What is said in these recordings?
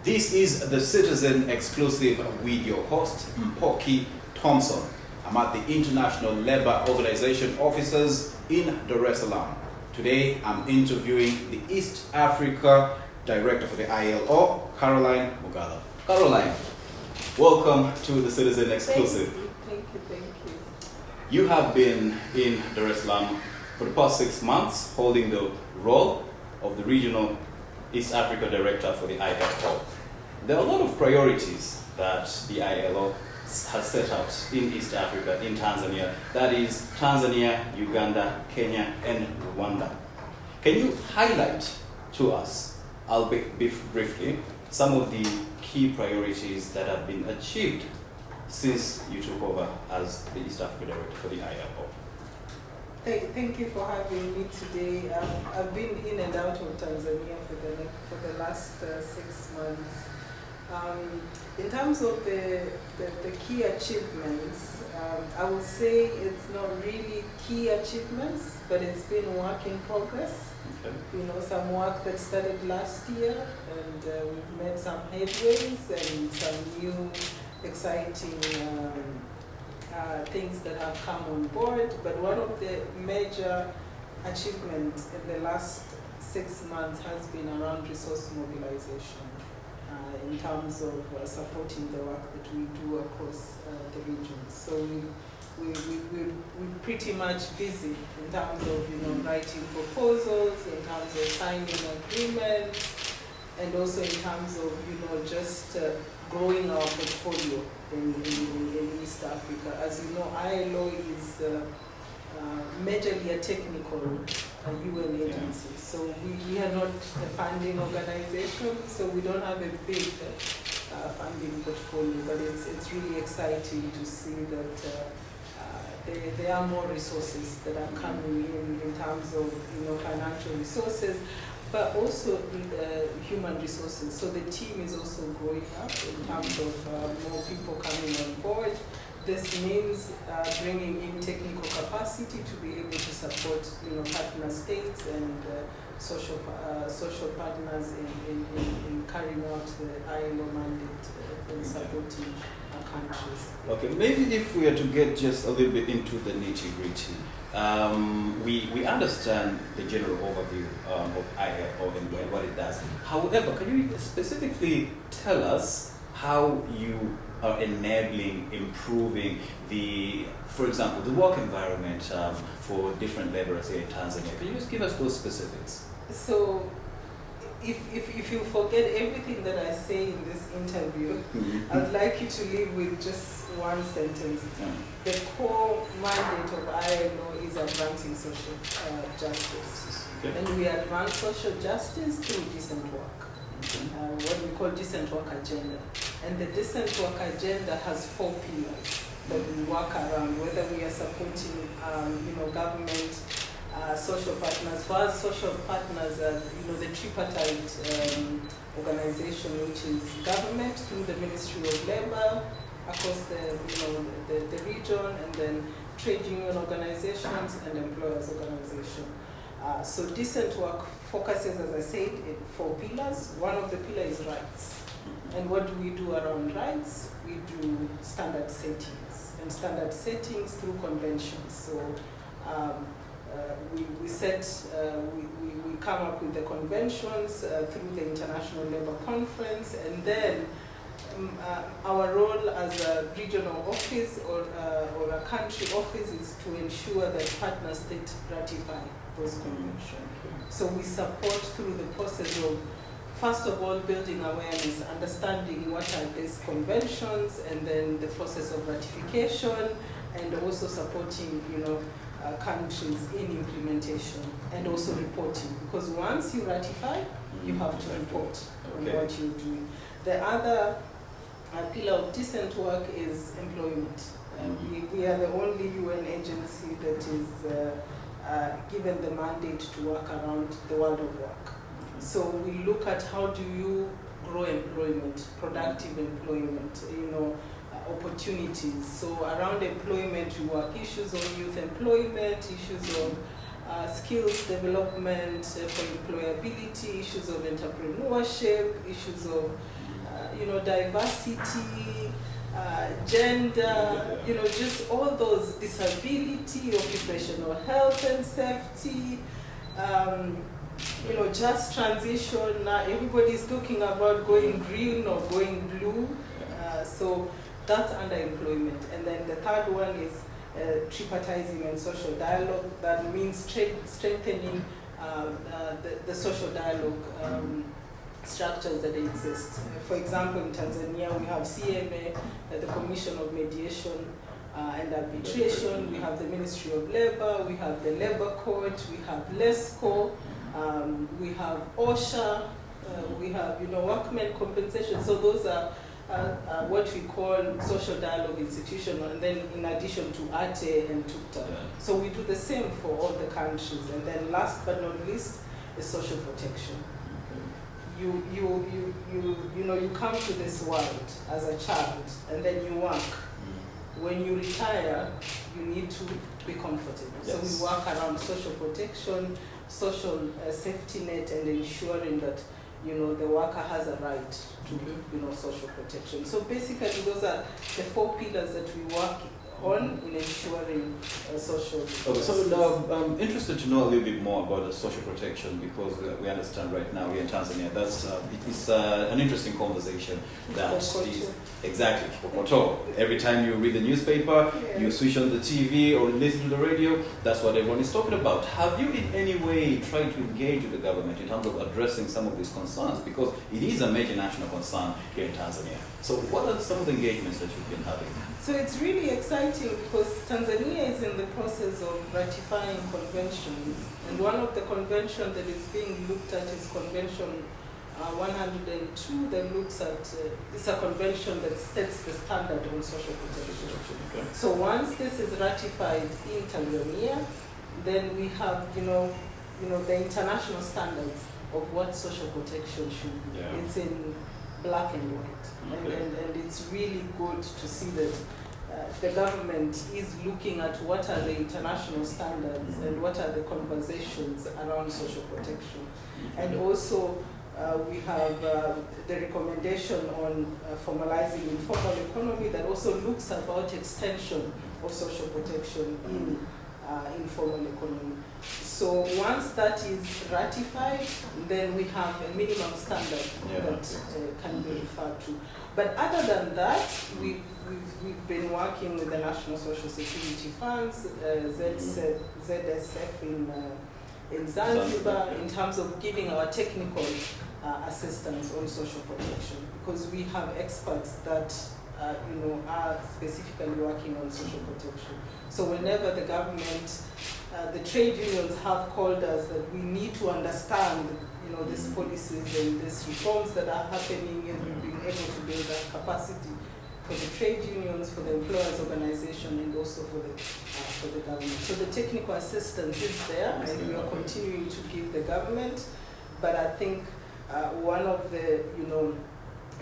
This is the Citizen exclusive with your host, Mpoki Thomson. I'm at the International Labour Organization offices in Dar es Salaam. Today, I'm interviewing the East Africa Director for the ILO, Caroline Mugalla. Caroline, welcome to the Citizen exclusive. Thank you. You have been in Dar es Salaam for the past 6 months, holding the role of the Regional East Africa Director for the ILO. There are a lot of priorities that the ILO has set out in East Africa, in Tanzania. That is Tanzania, Uganda, Kenya, and Rwanda. Can you highlight to us, albeit briefly, some of the key priorities that have been achieved since you took over as the East Africa Director for the ILO? Thank you for having me today. I've been in and out of Tanzania for the last 6 months. In terms of the key achievements, I would say it's not really key achievements, but it's been work in progress. Okay. You know, some work that started last year, and we've made some headways and some new exciting things that have come on board. But one of the major achievements in the last 6 months has been around resource mobilization in terms of supporting the work that we do across the region. So we're pretty much busy in terms of writing proposals, in terms of signing agreements, and also in terms of just growing our portfolio in East Africa. As you know, ILO is majorly a technical UN agency. So we are not a funding organization, so we don't have a big funding portfolio, but it's really exciting to see that there are more resources that are coming in terms of financial resources, but also human resources. So the team is also growing up in terms of more people coming on board. This means bringing in technical capacity to be able to support partner states and social partners in carrying out the ILO mandate and supporting our countries. Okay, maybe if we are to get just a little bit into the nitty-gritty. We understand the general overview of ILO and what it does. However, can you specifically tell us how you are enabling, improving for example, the work environment for different laborers here in Tanzania? Can you just give us those specifics? So, if you forget everything that I say in this interview, I'd like you to leave with just one sentence. The core mandate of ILO is advancing social justice. Okay. And we advance social justice through decent work. What we call decent work agenda. And the decent work agenda has 4 pillars that we work around, whether we are supporting government, social partners. For us, social partners are the tripartite organization, which is government through the Ministry of Labour across the region, and then trade union organizations and employers organizations. So decent work focuses, as I said, in 4 pillars. One of the pillars is rights. And what do we do around rights? We do standard settings, and standard settings through conventions. So we come up with the conventions through the International Labour Conference, and then our role as a regional office or a country office is to ensure that partner states ratify those conventions. So we support through the process of, first of all, building awareness, understanding what are these conventions, and then the process of ratification, and also supporting countries in implementation, and also reporting. Because once you ratify, you have to report on what you're doing. The other pillar of decent work is employment. We are the only UN agency that is given the mandate to work around the world of work. So we look at how do you grow employment, productive employment, opportunities. So around employment, we work issues on youth employment, issues on skills development for employability, issues of entrepreneurship, issues of diversity, gender, just all those, disability, occupational health and safety, just transition. Everybody's talking about going green or going blue. So that's underemployment. And then the third one is tripartism and social dialogue. That means strengthening the social dialogue structures that exist. For example, in Tanzania, we have CMA, the Commission of Mediation and Arbitration. We have the Ministry of Labour. We have the Labour Court. We have LESCO. We have OSHA. We have, workmen compensation. So those are what we call social dialogue institutional, and then in addition to ATE and TUCTA. So we do the same for all the countries. And then last but not least is social protection. You come to this world as a child, and then you work. When you retire, you need to be comfortable. Yes. So we work around social protection, social safety net, and ensuring that the worker has a right to social protection. So basically, those are the 4 pillars that we work on in ensuring social protection. Okay, so I'm interested to know a little bit more about the social protection, because we understand right now we're in Tanzania. That's it's an interesting conversation that is exactly every time you read the newspaper, you switch on the TV or listen to the radio, that's what everyone is talking about. Have you in any way tried to engage with the government in terms of addressing some of these concerns? Because it is a major national concern here in Tanzania. So what are some of the engagements that you've been having? So it's really exciting because Tanzania is in the process of ratifying conventions, and one of the conventions that is being looked at is Convention 102 that looks at, it's a convention that sets the standard on social protection. Okay. So once this is ratified in Tanzania, then we have, the international standards of what social protection should be. Yeah. It's in black and white. Okay. And it's really good to see that the government is looking at what are the international standards and what are the conversations around social protection. And also we have the recommendation on formalizing informal economy that also looks about extension of social protection in informal economy. So once that is ratified, then we have a minimum standard that can be referred to. But other than that, we've been working with the National Social Security Funds, ZSF in Zanzibar, in terms of giving our technical assistance on social protection, because we have experts that are specifically working on social protection. So whenever the government, the trade unions have called us that we need to understand, these policies and these reforms that are happening, and we've been able to build that capacity for the trade unions, for the employers' organization, and also for the government. So the technical assistance is there, and we are continuing to give the government. But I think one of the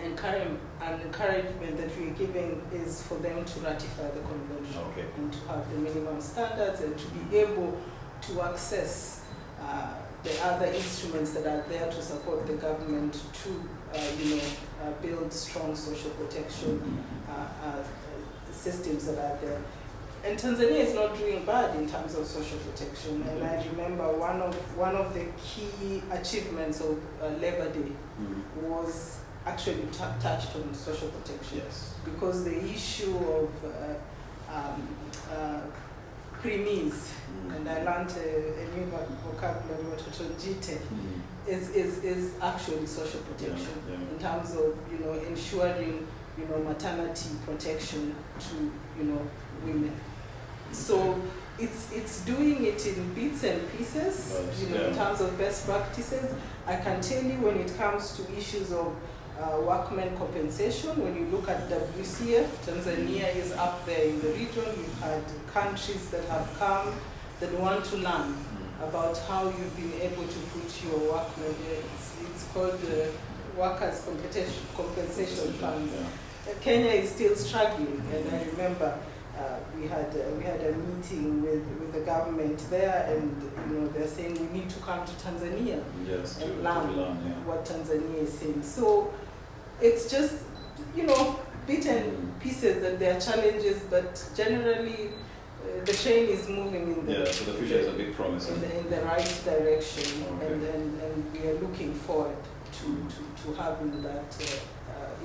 encouragement that we're giving is for them to ratify the convention and to have the minimum standards and to be able to access the other instruments that are there to support the government to build strong social protection systems that are there. And Tanzania is not doing bad in terms of social protection. And I remember one of the key achievements of Labor Day was actually touched on social protection. Yes. Because the issue of premise, and I learned a new vocabulary, is actually social protection in terms of ensuring maternity protection to women. So it's doing it in bits and pieces, in terms of best practices. I can tell you when it comes to issues of workmen compensation, when you look at WCF, Tanzania is up there in the region. We've had countries that have come that want to learn about how you've been able to put your workmen. It's called the Workers' Compensation Fund. Kenya is still struggling, and I remember we had a meeting with the government there, and they're saying we need to come to Tanzania and learn what Tanzania is saying. So it's just bits and pieces, that there are challenges, but generally the train is moving in the so the future is a big promise in the right direction, and we are looking forward to having that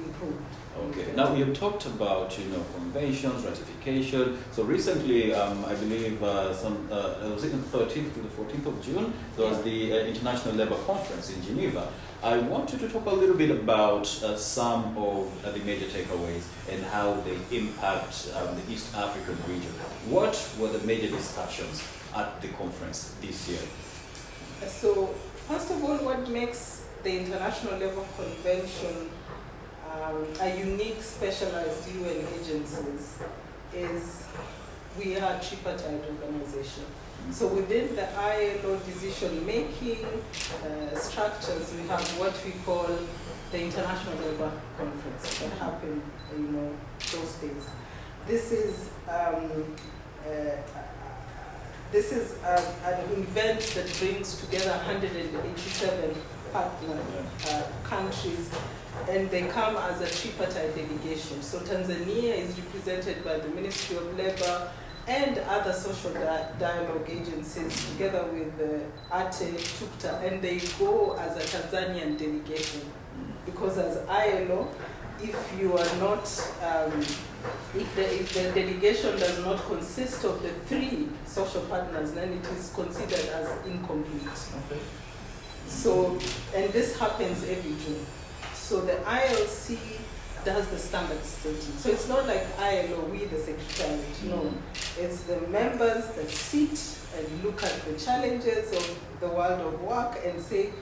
improved. Okay. Now we have talked about conventions, ratification. So recently, I believe was it the 13th to the 14th of June? There was the International Labour Conference in Geneva. I want you to talk a little bit about some of the major takeaways and how they impact the East African region. What were the major discussions at the conference this year? So first of all, what makes the International Labour Convention a unique specialized UN agencies is we are a tripartite organization. So within the ILO decision-making structures, we have what we call the International Labour Conference that happened, those days. This is an event that brings together 187 partner countries, and they come as a tripartite delegation. So Tanzania is represented by the Ministry of Labour and other social dialogue agencies, together with ATE, TUCTA, and they go as a Tanzanian delegation. Because as ILO, if you are not, if the delegation does not consist of the 3 social partners, then it is considered as incomplete. Okay. So, and this happens every June. So the ILC does the standard setting. So it's not like ILO, we the secretariat, no. It's the members that sit and look at the challenges of the world of work and say,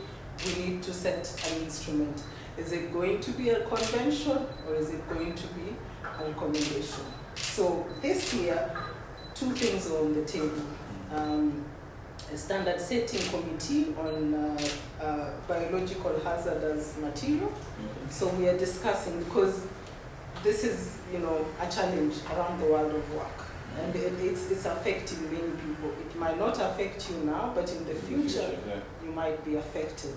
we need to set an instrument. Is it going to be a convention, or is it going to be a recommendation? So this year, 2 things are on the table. A standard setting committee on biological hazardous material. So we are discussing, because this is, a challenge around the world of work. And it's affecting many people. It might not affect you now, but in the future, you might be affected.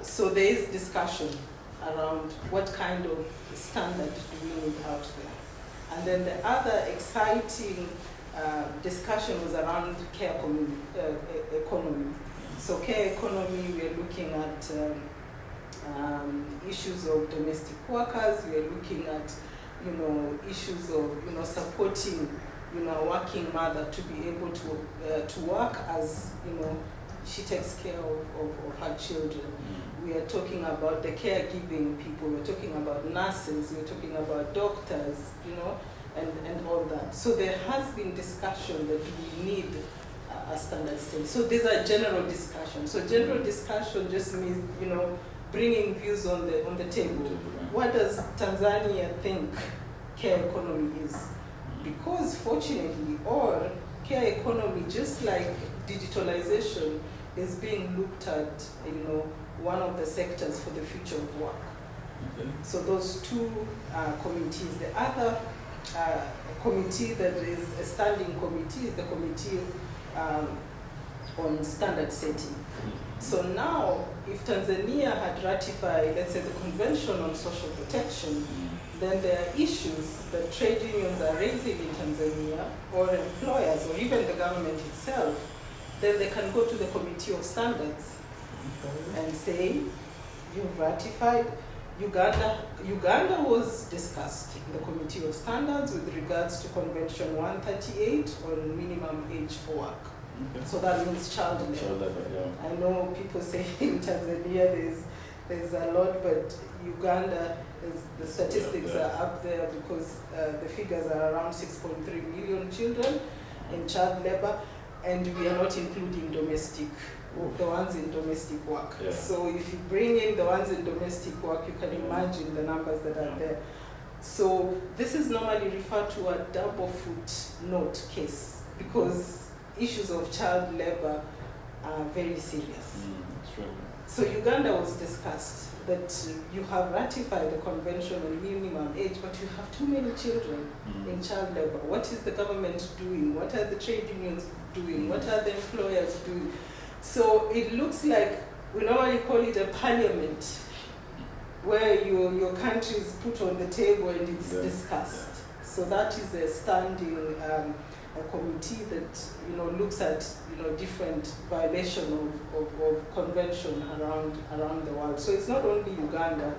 So there is discussion around what kind of standard do we need out there. And then the other exciting discussion was around care economy. So care economy, we are looking at issues of domestic workers. We are looking at issues of supporting a working mother to be able to work as she takes care of her children. We are talking about the caregiving people. We're talking about nurses. We're talking about doctors. And all that. So there has been discussion that we need a standard state. So these are general discussions. So general discussion just means, bringing views on the table. What does Tanzania think care economy is? Because fortunately, or care economy, just like digitalization, is being looked at, one of the sectors for the future of work. Okay. So those 2 committees. The other committee that is a standing committee is the committee on standard setting. So now, if Tanzania had ratified, let's say, the Convention on Social Protection, then there are issues that trade unions are raising in Tanzania, or employers, or even the government itself, then they can go to the Committee of Standards and say, you've ratified. Uganda was discussed in the Committee of Standards with regards to Convention 138 on minimum age for work. Okay. So that means child labor. I know people say in Tanzania there's a lot, but Uganda, the statistics are up there, because the figures are around 6.3 million children in child labor, and we are not including domestic. The ones in domestic work. Yeah. So if you bring in the ones in domestic work, you can imagine the numbers that are there. So this is normally referred to a double footnote case, because issues of child labor are very serious. True. So Uganda was discussed that you have ratified the Convention on Minimum Age, but you have too many children in child labor. What is the government doing? What are the trade unions doing? What are the employers doing? So it looks like we normally call it a parliament, where your country is put on the table and it's discussed. So that is a standing a committee that looks at different violation of convention around the world. So it's not only Uganda,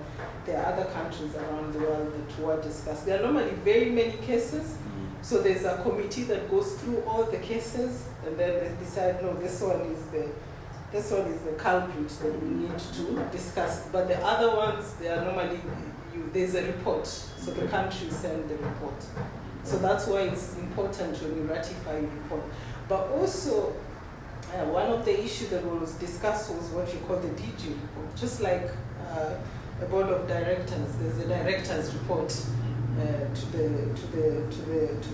there are other countries around the world that were discussed. There are normally very many cases. So there's a committee that goes through all the cases and then they decide, no, this one is the culprit that we need to discuss. But the other ones, they are normally, there's a report. So the countries send the report. So that's why it's important when you ratify a report. But also, one of the issues that was discussed was what you call the DG report. Just like a board of directors, there's a director's report to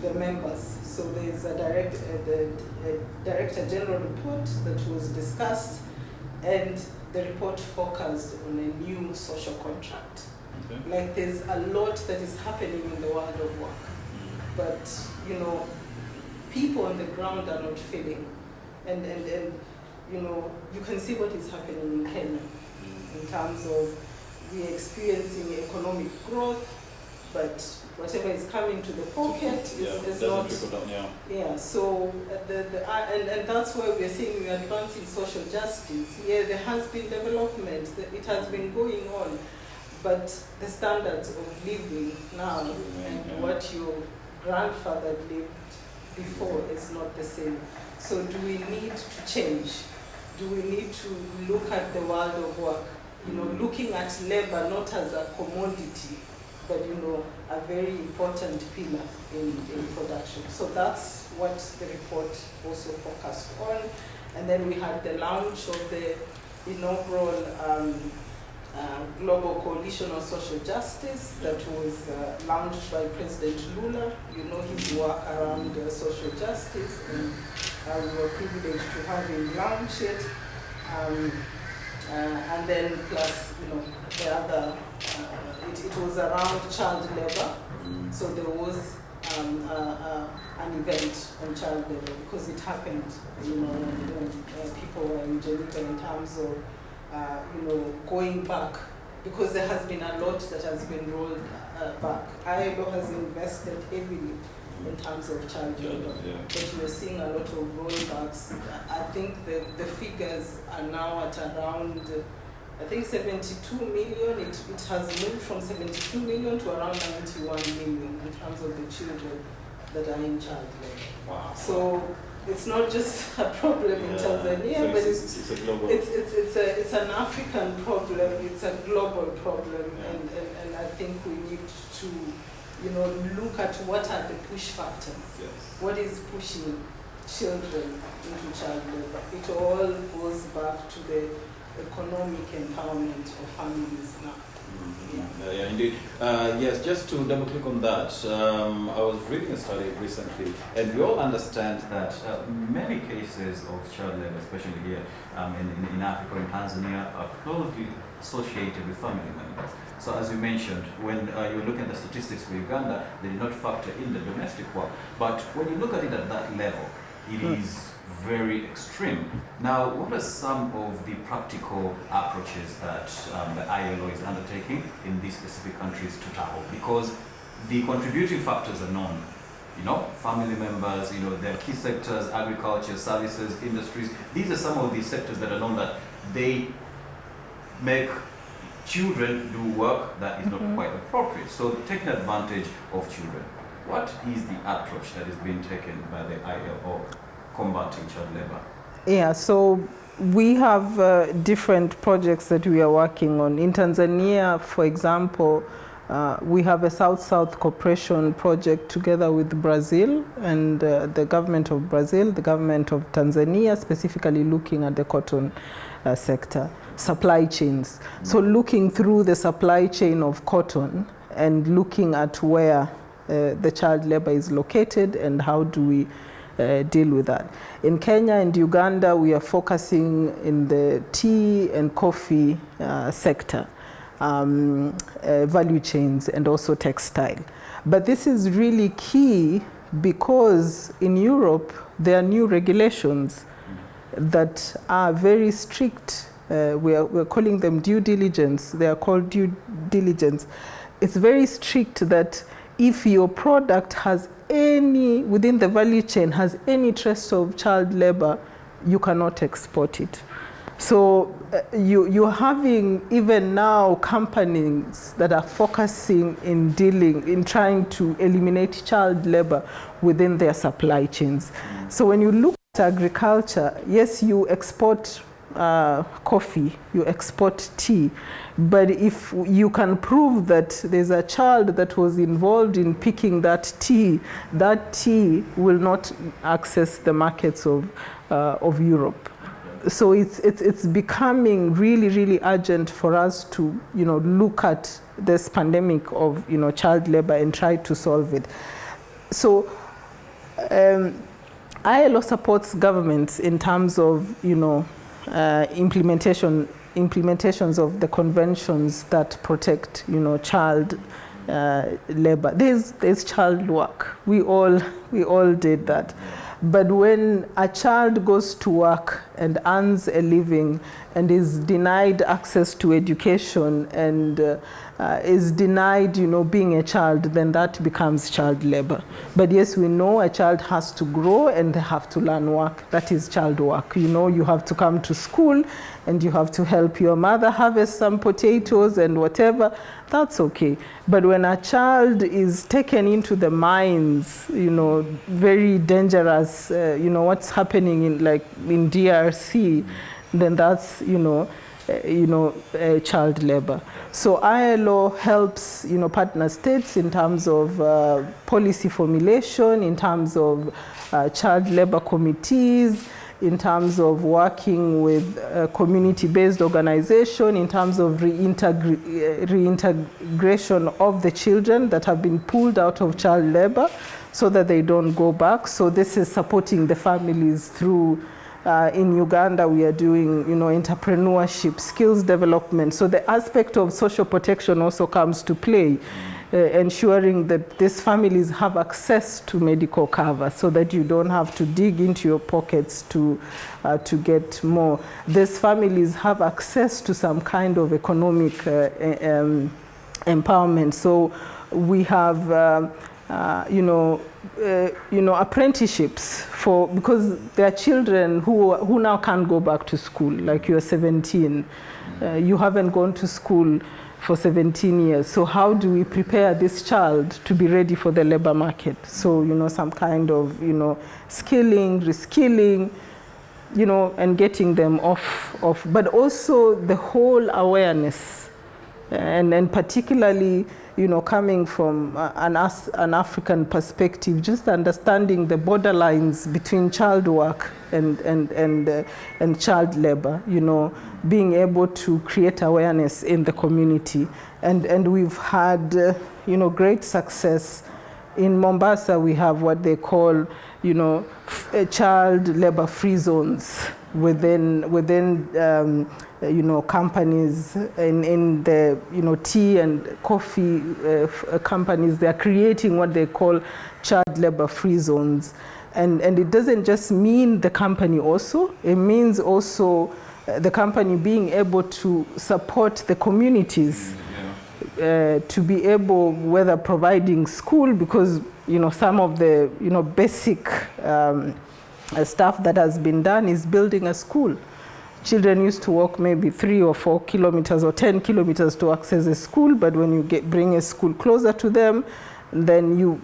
the members. So there's a director general report that was discussed, and the report focused on a new social contract. Okay. Like there's a lot that is happening in the world of work, but people on the ground are not feeling, and you can see what is happening in Kenya in terms of we experiencing economic growth, but whatever is coming to the pocket is not. So and that's why we are saying we are advancing social justice. Yeah, there has been development, it has been going on, but the standards of living now and what your grandfather lived before is not the same. So do we need to change? Do we need to look at the world of work? Looking at labor not as a commodity, but a very important pillar in production. So that's what the report also focused on. And then we had the launch of the inaugural Global Coalition on Social Justice that was launched by President Lula. His work around social justice, and we were privileged to have him launch it. And then plus, the other, it was around child labor. So there was an event on child labor because it happened, when people were in Geneva in terms of going back, because there has been a lot that has been rolled back. ILO has invested heavily in terms of child labor, but we're seeing a lot of rollbacks. I think the figures are now at around, 72 million. It has moved from 72 million to around 91 million in terms of the children that are in child labor. Wow. So it's not just a problem in Tanzania, but it's a global. It's an African problem. It's a global problem, and I think we need to look at what are the push factors. Yes. What is pushing children into child labor? It all goes back to the economic empowerment of families now. Yeah, indeed. Yes, just to double click on that, I was reading a study recently, and we all understand that many cases of child labor, especially here in Africa, in Tanzania, are closely associated with family members. So as you mentioned, when you look at the statistics for Uganda, they did not factor in the domestic work. But when you look at it at that level, it is very extreme. Now, what are some of the practical approaches that the ILO is undertaking in these specific countries to tackle? Because the contributing factors are known. Family members, their key sectors, agriculture, services, industries. These are some of the sectors that are known that they make children do work that is not quite appropriate. So taking advantage of children. What is the approach that is being taken by the ILO combating child labor? Yeah, so we have different projects that we are working on. In Tanzania, for example, we have a South-South cooperation project together with Brazil and the government of Brazil, the government of Tanzania, specifically looking at the cotton sector, supply chains. So looking through the supply chain of cotton and looking at where the child labor is located and how do we deal with that. In Kenya and Uganda, we are focusing in the tea and coffee sector, value chains, and also textile. But this is really key because in Europe, there are new regulations that are very strict. We're calling them due diligence. They are called due diligence. It's very strict that if your product has any, within the value chain, has any trace of child labor, you cannot export it. So you're having even now companies that are focusing in trying to eliminate child labor within their supply chains. So when you look at agriculture, yes, you export coffee, you export tea, but if you can prove that there's a child that was involved in picking that tea will not access the markets of Europe. So it's becoming really, really urgent for us to, look at this pandemic of, child labor and try to solve it. So ILO supports governments in terms of, implementations of the conventions that protect, child labor. There's child work. We all did that. But when a child goes to work and earns a living and is denied access to education and is denied, being a child, then that becomes child labor. But yes, we know a child has to grow and they have to learn work. That is child work. You have to come to school and you have to help your mother harvest some potatoes and whatever. That's okay. But when a child is taken into the mines, very dangerous, what's happening in DRC, then that's, child labor. So ILO helps, partner states in terms of policy formulation, in terms of child labor committees, in terms of working with community-based organization, in terms of reintegration of the children that have been pulled out of child labor so that they don't go back. So this is supporting the families through, in Uganda, we are doing, entrepreneurship, skills development. So the aspect of social protection also comes to play. Ensuring that these families have access to medical cover so that you don't have to dig into your pockets to get more. These families have access to some kind of economic empowerment. So we have, apprenticeships because there are children who now can't go back to school. Like you're 17, you haven't gone to school for 17 years. So how do we prepare this child to be ready for the labor market? So, some kind of, skilling, reskilling, and getting them off, but also the whole awareness, and particularly, coming from an African perspective, just understanding the borderlines between child work and child labor, being able to create awareness in the community. And we've had, great success. In Mombasa, we have what they call, child labor free zones within companies in the, tea and coffee companies. They're creating what they call child labor free zones. And it doesn't just mean the company also, it means also the company being able to support the communities to be able, whether providing school, because, some of the, basic stuff that has been done is building a school. Children used to walk maybe 3 or 4 kilometers or 10 kilometers to access a school, but when you bring a school closer to them, then you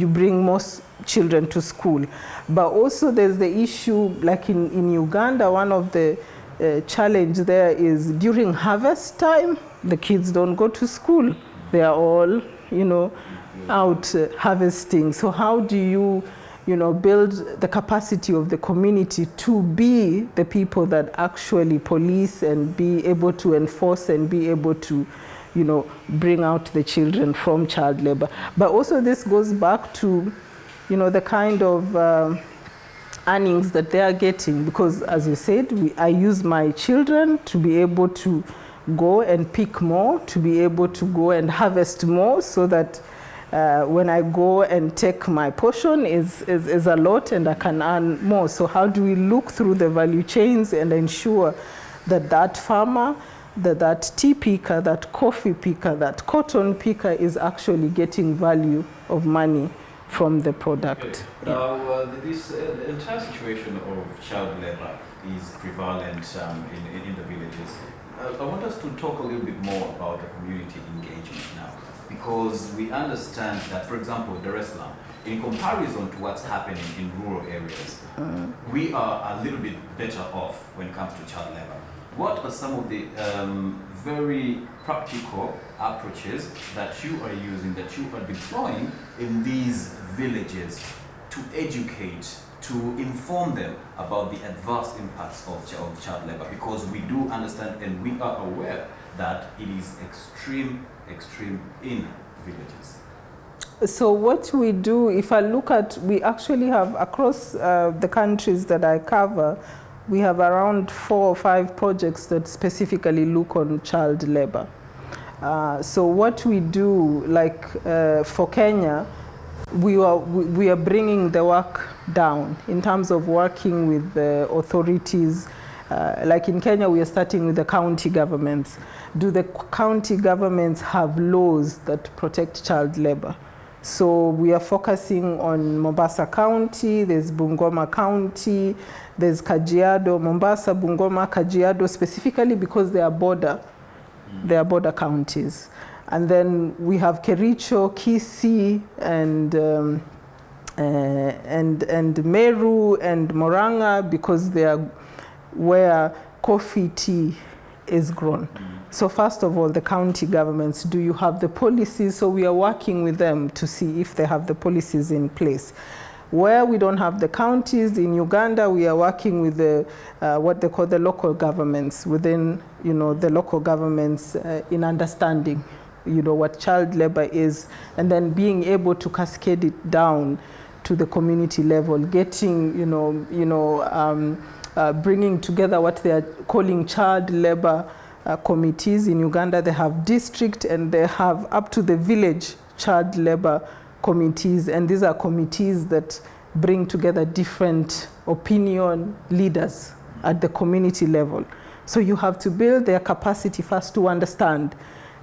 bring most children to school. But also there's the issue, like in Uganda, one of the challenge there is during harvest time, the kids don't go to school. They are all, out harvesting. So how do you, build the capacity of the community to be the people that actually police and be able to enforce and be able to, bring out the children from child labor. But also this goes back to, the kind of earnings that they are getting, because as you said, I use my children to be able to go and pick more, to be able to go and harvest more, so that when I go and take my portion is a lot and I can earn more. So how do we look through the value chains and ensure that that farmer, that tea picker, that coffee picker, that cotton picker is actually getting value of money from the product? Okay. Now, this entire situation of child labor is prevalent in the villages. I want us to talk a little bit more about the community engagement now, because we understand that, for example, Dar es Salaam, in comparison to what's happening in rural areas, we are a little bit better off when it comes to child labor. What are some of the very practical approaches that you are using, that you are deploying in these villages to educate, to inform them about the adverse impacts of child labor? Because we do understand and we are aware that it is extreme in villages. So what we do, if I look at, we actually have across the countries that I cover, we have around 4 or 5 projects that specifically look on child labor. So what we do, like for Kenya, we are bringing the work down in terms of working with the authorities. Like in Kenya, we are starting with the county governments. Do the county governments have laws that protect child labor? So we are focusing on Mombasa County, there's Bungoma County, there's Kajiado, Mombasa, Bungoma, Kajiado, specifically because they are border counties. And then we have Kericho, Kisii, and Meru and Murang'a, because they are where coffee tea is grown. So first of all, the county governments, do you have the policies? So we are working with them to see if they have the policies in place. Where we don't have the counties, in Uganda, we are working with the what they call the local governments, within the local governments in understanding what child labor is, and then being able to cascade it down to the community level, getting bringing together what they are calling child labor committees. In Uganda, they have district and they have up to the village child labor committees, and these are committees that bring together different opinion leaders at the community level. So you have to build their capacity first to understand,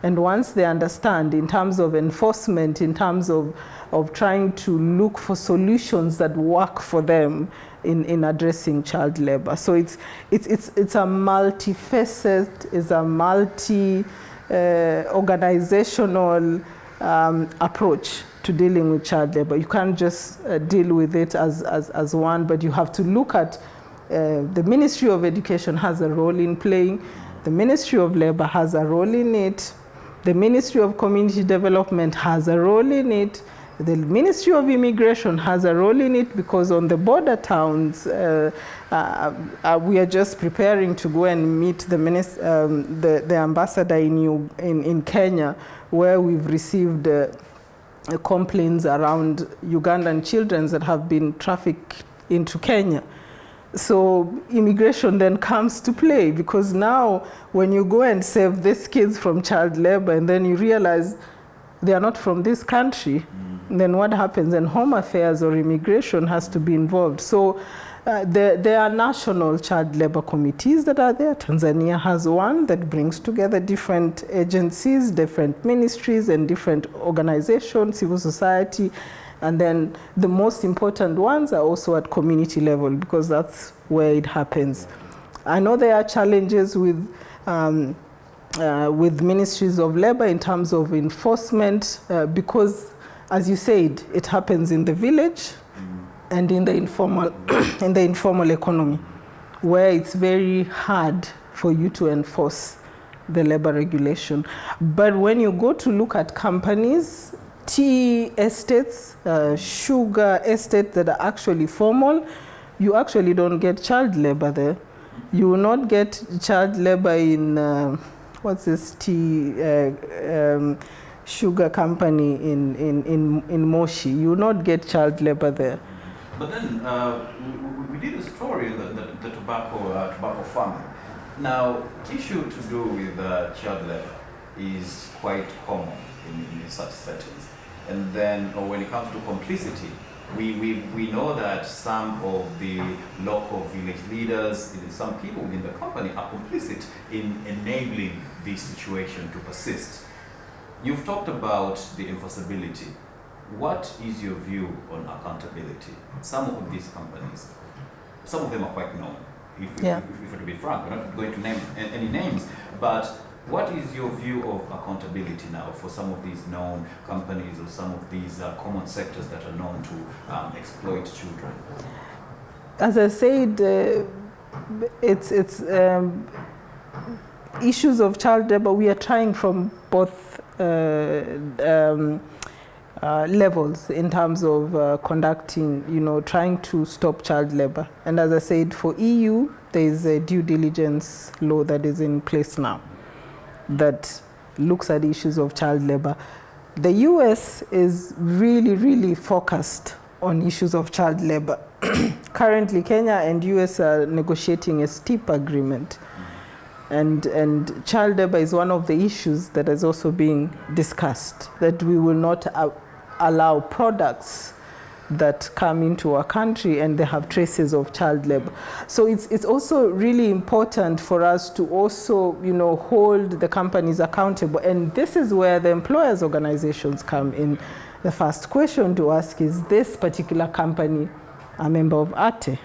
and once they understand, in terms of enforcement, in terms of trying to look for solutions that work for them in addressing child labor. So it's a multifaceted, it's a organizational approach to dealing with child labor. You can't just deal with it as one, but you have to look at the Ministry of Education has a role in playing, the Ministry of Labor has a role in it, the Ministry of Community Development has a role in it, the Ministry of Immigration has a role in it, because on the border towns, we are just preparing to go and meet the ambassador in Kenya, where we've received complaints around Ugandan children that have been trafficked into Kenya. So immigration then comes to play, because now when you go and save these kids from child labor and then you realize they are not from this country, then what happens? And Home Affairs or immigration has to be involved. So there are national child labor committees that are there. Tanzania has one that brings together different agencies, different ministries, and different organizations, civil society. And then the most important ones are also at community level, because that's where it happens. I know there are challenges with ministries of labor in terms of enforcement, because, as you said, it happens in the village and in the informal economy, where it's very hard for you to enforce the labor regulation. But when you go to look at companies, tea estates, sugar estates that are actually formal, you actually don't get child labor there. You will not get child labor in what's this tea sugar company in Moshi. You will not get child labor there. But then we did a story on the tobacco farming. Now, issue to do with child labor is quite common in such settings. And then when it comes to complicity, we know that some of the local village leaders, some people within the company are complicit in enabling this situation to persist. You've talked about the enforceability. What is your view on accountability? Some of these companies, some of them are quite known. If we're to be frank, we're not going to name any names, but what is your view of accountability now for some of these known companies or some of these common sectors that are known to exploit children? As I said, it's issues of child labor. We are trying from both levels in terms of conducting, trying to stop child labor. And as I said, for EU, there is a due diligence law that is in place now that looks at issues of child labor. The US is really, really focused on issues of child labor. Currently, Kenya and US are negotiating a steep agreement. And child labor is one of the issues that is also being discussed, that we will not allow products that come into our country and they have traces of child labor. So it's also really important for us to also, hold the companies accountable. And this is where the employers' organizations come in. The first question to ask is this particular company a member of ATE?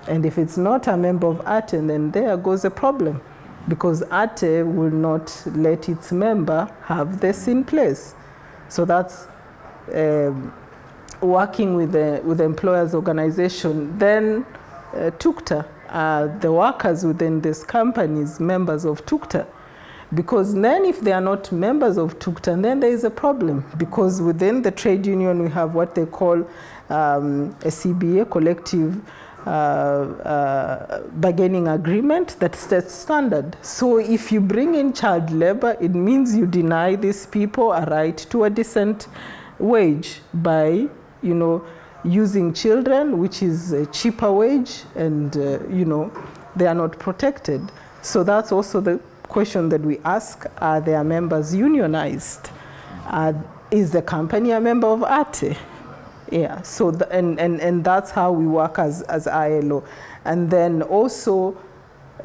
And if it's not a member of ATE, then there goes a problem, because ATE will not let its member have this in place. So that's working with the employers' organization. Then TUCTA, the workers within these companies, members of TUCTA. Because then if they are not members of TUCTA, then there is a problem. Because within the trade union, we have what they call a CBA, collective bargaining agreement, that sets standard. So if you bring in child labor, it means you deny these people a right to a decent wage by, using children, which is a cheaper wage, and, they are not protected. So that's also the question that we ask: are their members unionized? Is the company a member of ATE? Yeah, so and that's how we work as ILO. And then also,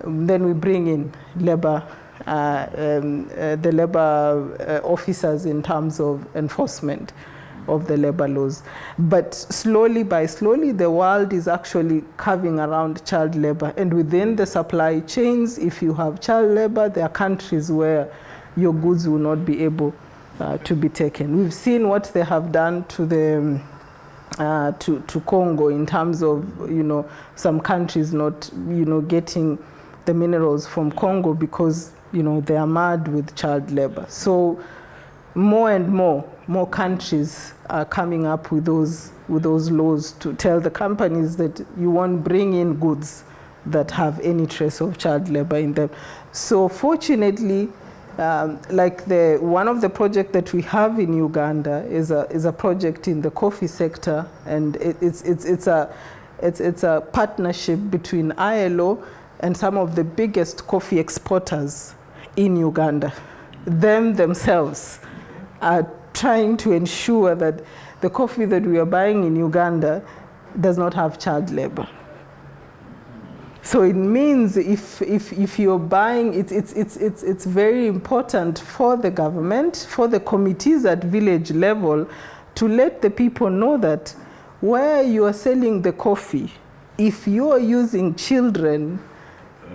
then we bring in labor, the labor officers in terms of enforcement of the labor laws. But slowly, the world is actually curving around child labor. And within the supply chains, if you have child labor, there are countries where your goods will not be able to be taken. We've seen what they have done to the to Congo in terms of, some countries not, getting the minerals from Congo because, they are mad with child labor. So more and more countries are coming up with those laws to tell the companies that you won't bring in goods that have any trace of child labor in them. So fortunately, like one of the projects that we have in Uganda is a project in the coffee sector, and it's a partnership between ILO and some of the biggest coffee exporters in Uganda. Themselves are trying to ensure that the coffee that we are buying in Uganda does not have child labor. So it means if you're buying, it's very important for the government, for the committees at village level, to let the people know that where you are selling the coffee, if you are using children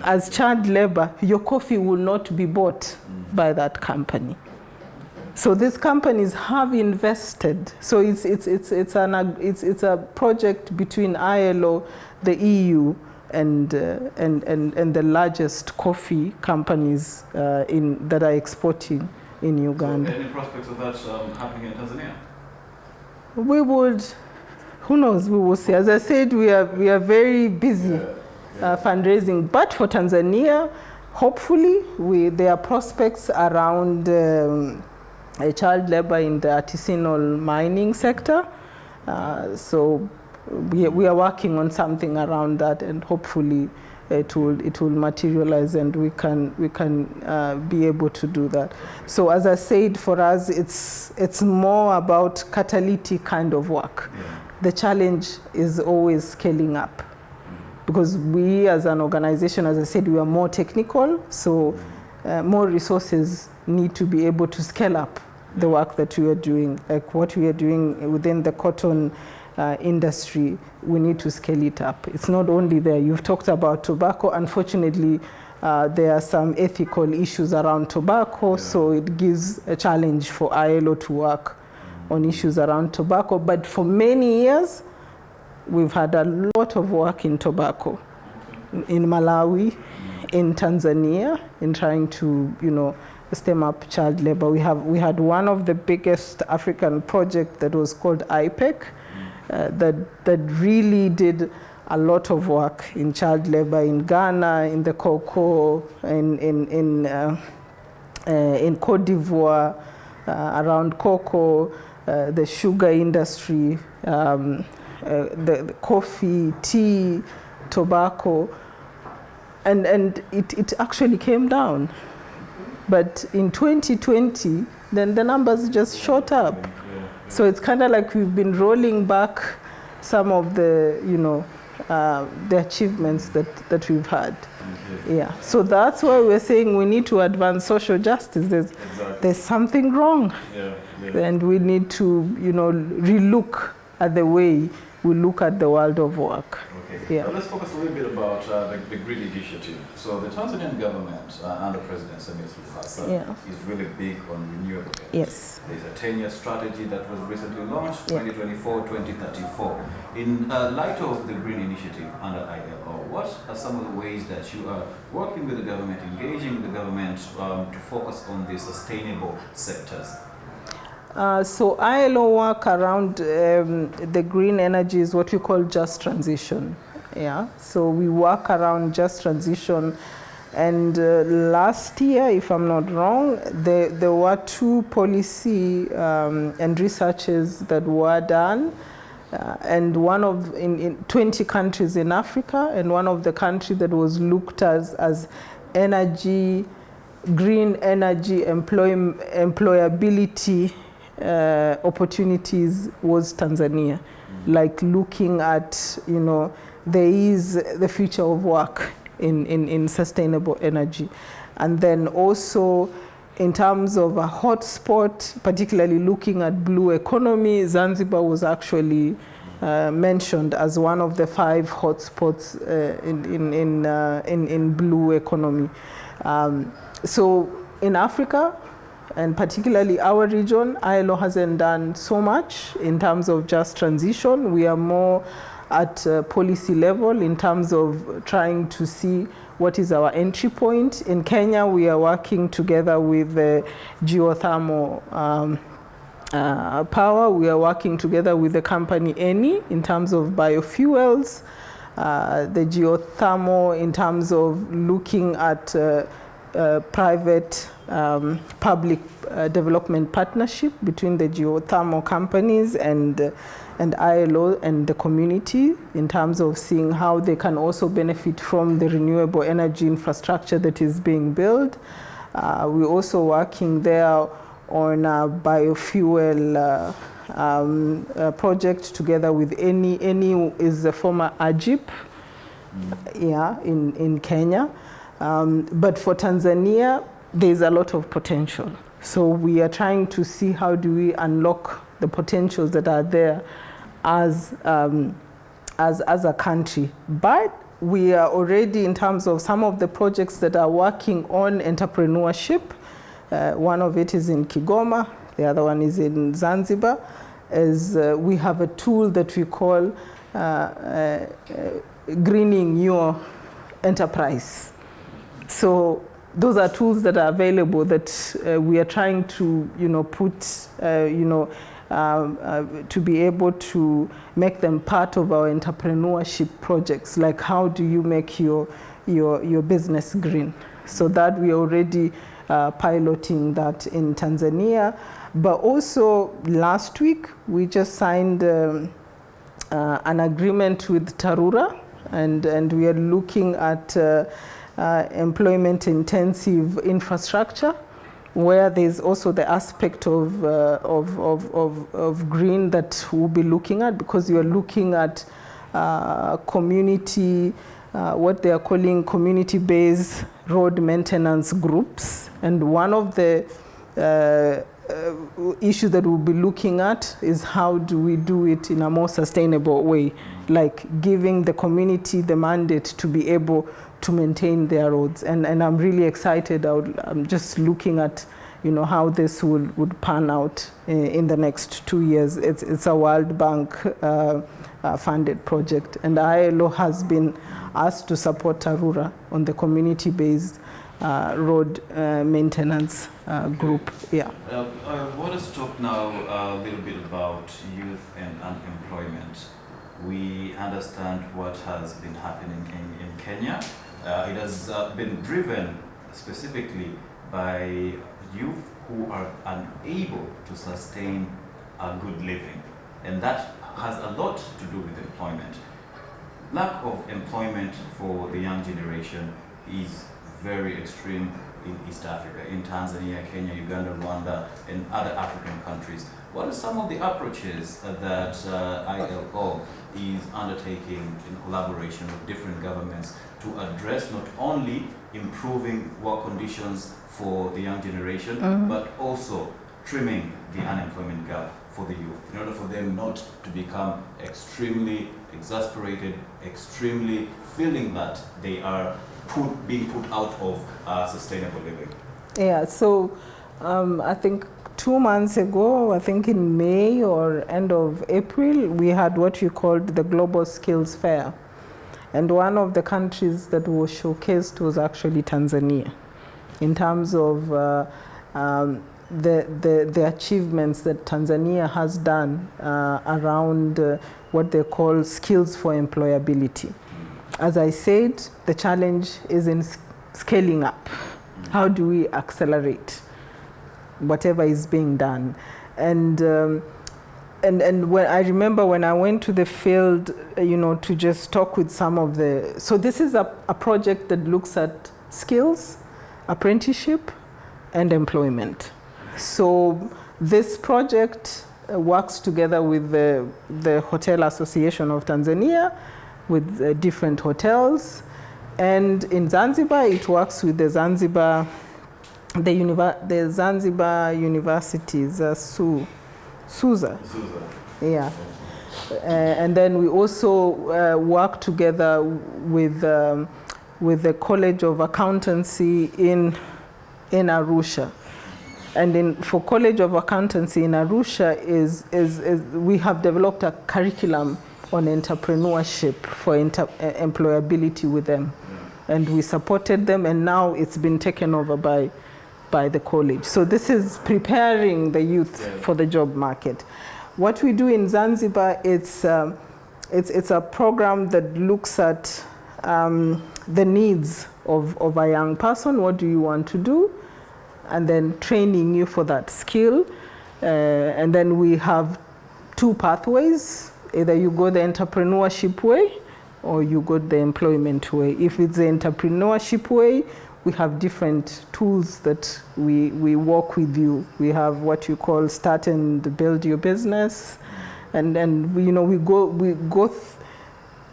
as child labor, your coffee will not be bought by that company. So these companies have invested. So it's a project between ILO, the EU, and the largest coffee companies that are exporting in Uganda. So any prospects of that happening in Tanzania? We would, who knows, we will see. As I said, we are very busy fundraising. But for Tanzania, hopefully, there are prospects around child labor in the artisanal mining sector. So we are working on something around that, and hopefully it will materialize, and we can be able to do that. So as I said, for us it's more about catalytic kind of work. Yeah. The challenge is always scaling up, because we as an organization, as I said, we are more technical, so more resources need to be able to scale up the work that we are doing, like what we are doing within the cotton industry. We need to scale it up. It's not only there. You've talked about tobacco. Unfortunately, there are some ethical issues around tobacco, so it gives a challenge for ILO to work on issues around tobacco. But for many years, we've had a lot of work in tobacco, in Malawi, in Tanzania, in trying to, stem up child labor. We had one of the biggest African projects that was called IPEC, that really did a lot of work in child labor in Ghana, in the cocoa, in Cote d'Ivoire, around cocoa, the sugar industry, the coffee, tea, tobacco, and it actually came down. But in 2020, then the numbers just shot up. So it's kind of like we've been rolling back some of the, the achievements that we've had. Yeah. So that's why we're saying we need to advance social justice. There's something wrong. And we need to, relook at the way we look at the world of work. Okay. Yeah. Well, let's focus a little bit about the Green Initiative. So the Tanzanian government under President Samia Suluhu Hassan is really big on renewable energy. Yes. There's a 10-year strategy that was recently launched, 2024-2034. In light of the Green Initiative under ILO, what are some of the ways that you are working with the government, engaging with the government to focus on the sustainable sectors? So ILO work around the green energy is what we call just transition. Yeah. So we work around just transition, and last year, if I'm not wrong, there were 2 policy and researches that were done, and one in 20 countries in Africa, and one of the countries that was looked as energy, green energy employability opportunities was Tanzania. Like looking at, there is the future of work in sustainable energy. And then also in terms of a hotspot, particularly looking at blue economy, Zanzibar was actually mentioned as one of the 5 hotspots in blue economy. So in Africa, and particularly our region, ILO hasn't done so much in terms of just transition. We are more at policy level in terms of trying to see what is our entry point. In Kenya, we are working together with geothermal power. We are working together with the company Eni in terms of biofuels, the geothermal in terms of looking at private public development partnership between the geothermal companies and ILO and the community in terms of seeing how they can also benefit from the renewable energy infrastructure that is being built. We're also working there on a biofuel project together with Eni is the former AGIP, in Kenya. But for Tanzania, there's a lot of potential. So we are trying to see how do we unlock the potentials that are there as a country. But we are already, in terms of some of the projects that are working on entrepreneurship, one of it is in Kigoma, the other one is in Zanzibar, we have a tool that we call greening your enterprise. So those are tools that are available that we are trying to, put, to be able to make them part of our entrepreneurship projects. Like how do you make your business green? So that we are already piloting that in Tanzania. But also last week we just signed an agreement with Tarura, and we are looking at employment-intensive infrastructure, where there's also the aspect of green that we'll be looking at, because you're looking at community, what they are calling community-based road maintenance groups. And one of the issues that we'll be looking at is how do we do it in a more sustainable way, like giving the community the mandate to be able to maintain their roads. And I'm really excited. I'm just looking at, you know, how this would pan out in the next 2 years. It's a World Bank funded project, and ILO has been asked to support Tarura on the community-based road maintenance group. Yeah. I want to talk now a little bit about youth and unemployment. We understand what has been happening in Kenya. It has been driven specifically by youth who are unable to sustain a good living, and that has a lot to do with employment. Lack of employment for the young generation is very extreme in East Africa, in Tanzania, Kenya, Uganda, Rwanda, and other African countries. What are some of the approaches that ILO is undertaking in collaboration with different governments to address not only improving work conditions for the young generation, but also trimming the unemployment gap for the youth, in order for them not to become extremely exasperated, extremely feeling that they are being put out of sustainable living? Yeah, so I think 2 months ago, I think in May or end of April, we had what you called the Global Skills Fair. And one of the countries that was showcased was actually Tanzania, in terms of the achievements that Tanzania has done around what they call skills for employability. As I said, the challenge is in scaling up. How do we accelerate whatever is being done? And when I remember when I went to the field, you know, to just talk with some of the, so this is a project that looks at skills, apprenticeship, and employment. So this project works together with the Hotel Association of Tanzania, with different hotels, and in Zanzibar it works with the Zanzibar universities, SUZA. Yeah. And then we also work together with the College of Accountancy in Arusha. And for College of Accountancy in Arusha is we have developed a curriculum on entrepreneurship for employability with them. And we supported them, and now it's been taken over by the college. So this is preparing the youth for the job market. What we do in Zanzibar, it's a program that looks at the needs of a young person. What do you want to do? And then training you for that skill. And then we have 2 pathways. Either you go the entrepreneurship way or you go the employment way. If it's the entrepreneurship way, we have different tools that we work with you. We have what you call start and build your business. And then we go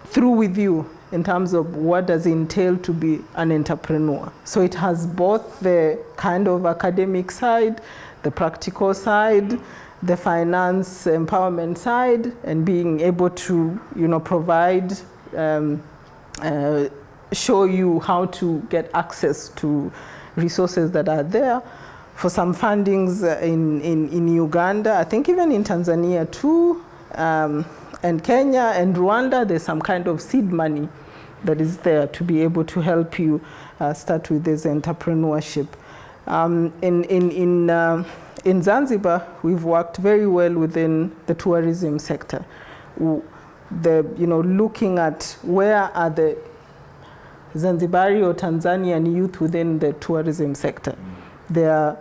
through with you in terms of what does it entail to be an entrepreneur. So it has both the kind of academic side, the practical side, the finance empowerment side, and being able to, provide, show you how to get access to resources that are there. For some fundings in Uganda, I think even in Tanzania too, and Kenya and Rwanda, there's some kind of seed money that is there to be able to help you start with this entrepreneurship. In Zanzibar, we've worked very well within the tourism sector. Looking at where are the Zanzibari or Tanzanian youth within the tourism sector. There are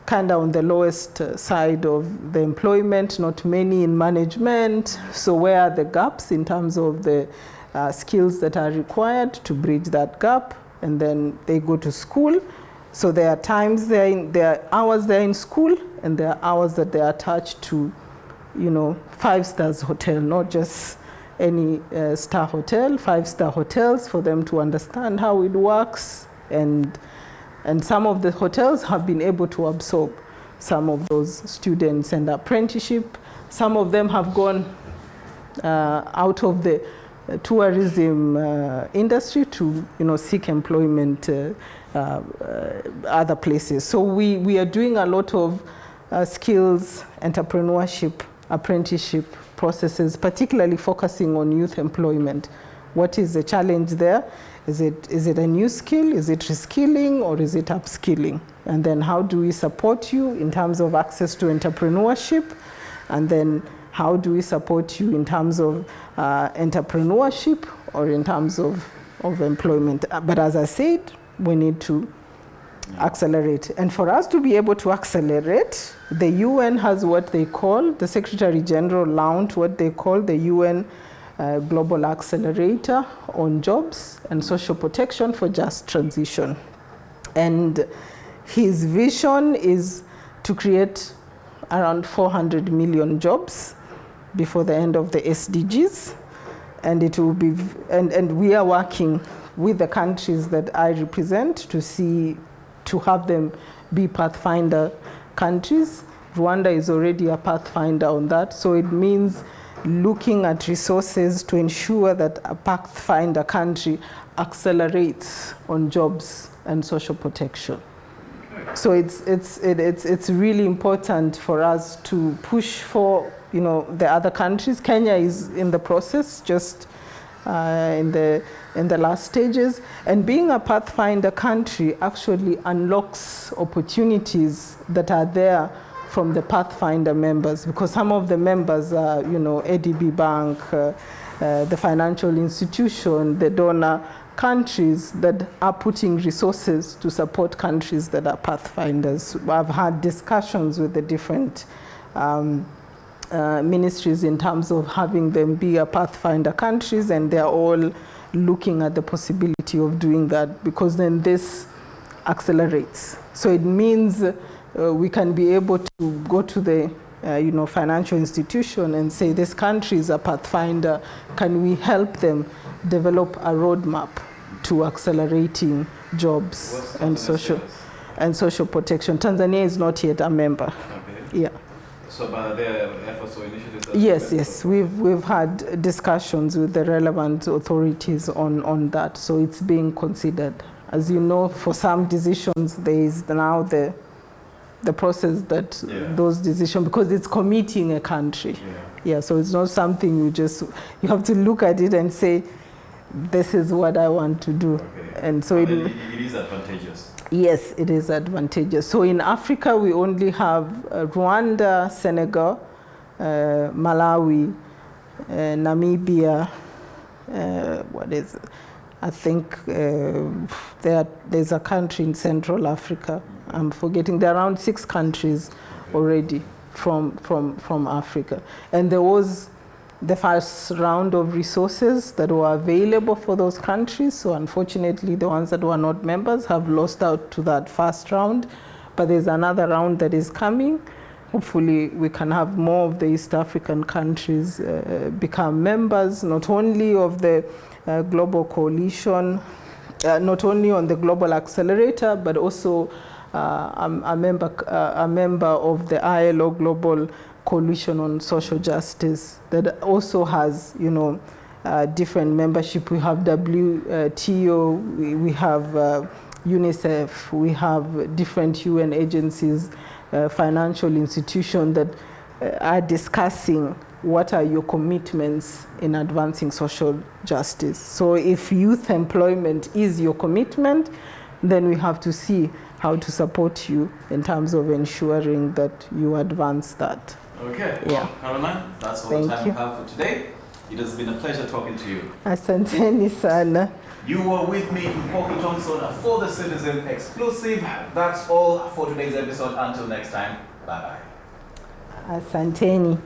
kind of on the lowest side of the employment, not many in management. So where are the gaps in terms of the skills that are required to bridge that gap? And then they go to school. So there are times there are hours they're in school, and there are hours that they are attached to, 5-star hotel, not just any star hotel, 5-star hotels, for them to understand how it works. And some of the hotels have been able to absorb some of those students and apprenticeship. Some of them have gone out of the tourism industry to seek employment other places. So we are doing a lot of skills, entrepreneurship, apprenticeship processes, particularly focusing on youth employment. What is the challenge there? Is it a new skill? Is it reskilling, or is it upskilling? And then how do we support you in terms of access to entrepreneurship? And then how do we support you in terms of entrepreneurship or in terms of employment? But as I said, we need to accelerate. And for us to be able to accelerate, the UN has what they call, the Secretary General launched what they call the UN Global Accelerator on Jobs and Social Protection for Just Transition. And his vision is to create around 400 million jobs before the end of the SDGs. And it will be, and we are working with the countries that I represent to have them be Pathfinder countries. Rwanda is already a Pathfinder on that. So it means looking at resources to ensure that a Pathfinder country accelerates on jobs and social protection. So it's really important for us to push for the other countries. Kenya is in the process, just in the last stages. And being a Pathfinder country actually unlocks opportunities that are there from the Pathfinder members, because some of the members are, ADB Bank, the financial institution, the donor countries that are putting resources to support countries that are Pathfinders. I've had discussions with the different ministries in terms of having them be a Pathfinder countries, and they're all looking at the possibility of doing that, because then this accelerates. So it means we can be able to go to the financial institution and say, this country is a Pathfinder, can we help them develop a roadmap to accelerating jobs and social protection. Tanzania is not yet a member. Okay. Yeah. So by their efforts or initiatives? Yes. We've had discussions with the relevant authorities on that. So it's being considered. As you know, for some decisions, there is now the process that those decisions, because it's committing a country. Yeah, so it's not something you have to look at it and say, this is what I want to do. Okay. And so it is advantageous. Yes, it is advantageous. So in Africa, we only have Rwanda, Senegal, Malawi, Namibia, I think there's a country in Central Africa. I'm forgetting. There are around 6 countries already from Africa. And there was the first round of resources that were available for those countries. So unfortunately, the ones that were not members have lost out to that first round. But there's another round that is coming. Hopefully, we can have more of the East African countries become members, not only of the global coalition, not only on the global accelerator, but also a member of the ILO Global Coalition on Social Justice that also has, different membership. We have WTO, we have UNICEF, we have different UN agencies, financial institutions that are discussing what are your commitments in advancing social justice. So if youth employment is your commitment, then we have to see how to support you in terms of ensuring that you advance that. Okay. Yeah. Well, Caroline, that's all the time we have for today. It has been a pleasure talking to you. Asanteni sana. You were with me, Mpoki Thomson, for the Citizen Exclusive. That's all for today's episode. Until next time, bye-bye. Asanteni.